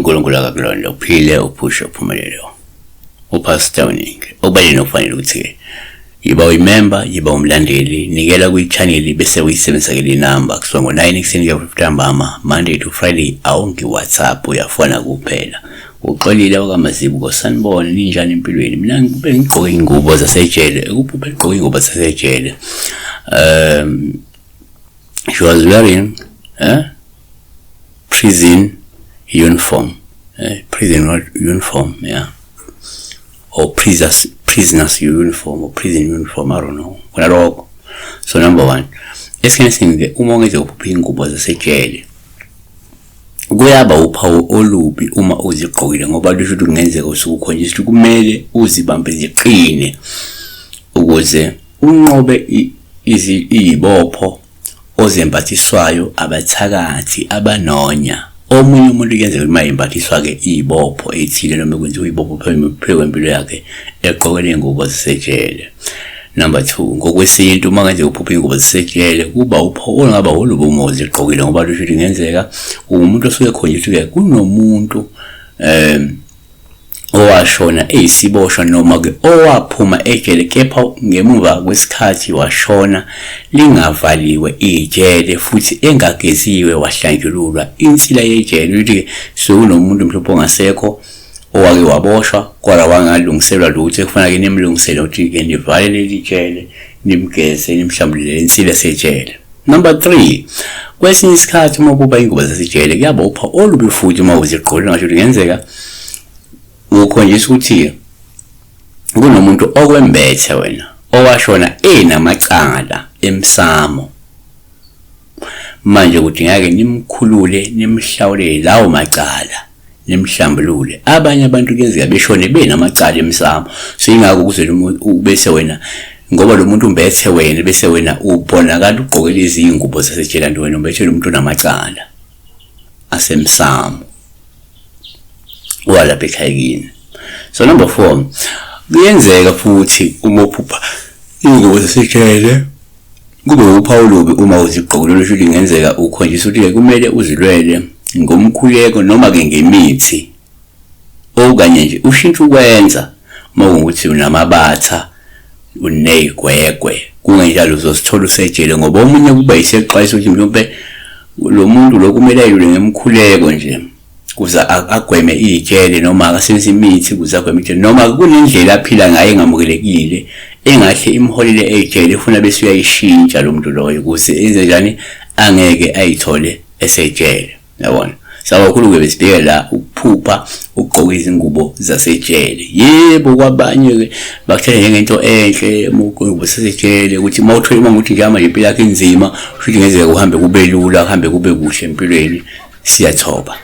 uNkulunkulu akakulonda uphile uphushe uphumelele. Upastor Uningi obaleni ufanele ukuthi yiba uyimember yiba umlandeli nikela kwi-channel bese uyisebenzisa le number kuswa ngo9 ekseni kuya ntambama Monday to Friday awungi WhatsApp uyafona kuphela. Uxolile wakamazibu kosanibona ninjani empilweni mina ngigqoke ingubo zasejele ukuphupha egqoke ingubo zasejele. She was wearing prison uniform, prison uniform, yeah, or prisoners uniform or prison uniform, I don't know. So number one, esikhathini uma ungeze ukuphupha ingubo zasejele kuyaba uphawu olubi uma uzigqokile ngoba lusho ukuthi kungenzeka usukukhonjiswa ukuthi kumele uzibambe ziqine ukuze unqobe izibopho ozembathiswayo abathakathi abanonya. Omunye umuntu kuyenzeka uma imbathiswa ke izibopho ethile noma kwenziwa izibopho phela kwempilo yakhe egqokele ingubo zasejele. Number 2, ngokwesintu uma kanje uphupha ingubo zasejele kuba uphawu ongaba olubi uma uzigqokile ngoba lusho ukuthi kungenzeka umuntu osuke khonjiswe kunomuntu owashona eyisiboshwa noma ke owaphuma ejele kepha ngemuva kwesikhathi washona lingavaliwe ijele futhi engageziwe wahlanjululwa insila yejele ukuthi sekunomuntu mhlophe ongasekho owake waboshwa kodwa wangalungiselwa lutho ekufanele nimlungisele ukuthi ke nivale leli jele nimgeze nimhlambulele insila sejele. Number 3, kwesinye isikhathi uma kuba ingubo zasejele kuyaba upha olubi futhi uma uzigqokile ngasho ukuthi kungenzeka ukhonjiswa ukuthi kunomuntu okwembethe wena owashona enamacala emsamo manje kudingeka nimkhulule nimhlawulele lawo macala nimhlambulule. Abanye abantu kuyenzeka beshone benamacala emsamo so ingakho kuze ubese wena ngoba lo muntu umbethe wena bese wena ubonakala ugqokele izingubo zasejele nto wena umbethe umuntu onamacala asemsamo wala bekhayini. So number 4, kuyenzeka futhi uma uphupha ingubo zasejele kube uphawu olubi uma uzigqokile lusho ukuthi kungenzeka ukhonjiswa ukuthi kumele uzilwele ngomkhuleko noma ke ngemithi okanye nje ushintsha ukwenza uma ukuthi unamabatha uneyigwegwe kungenjalo uzosithola usejele ngoba omunye kuba isexwayiso ukuthi mhlawumbe lo muntu lo kumele ayilwe ngemkhuleko nje kuza agweme ijele noma akasebenzisa imithi kuza agweme ijele noma kunendlela aphila ngayo engamukelekile engahle imholile ejele ufuna bese uyayishintsha lo muntu loyo ukuze enze njani angeke ayithole esejele. Yabona sabakhulu ke besibheka la ukuphupha ugqoka izingubo zasejele. Yebo kwabanye ke bakuthatha njengento enhle ingubo zasejele ukuthi mawuthola uma ukuthi njama impilo yakhe inzima futhi ngezeka uhambe kube lula uhambe kube kuhle empilweni. Siyathoba.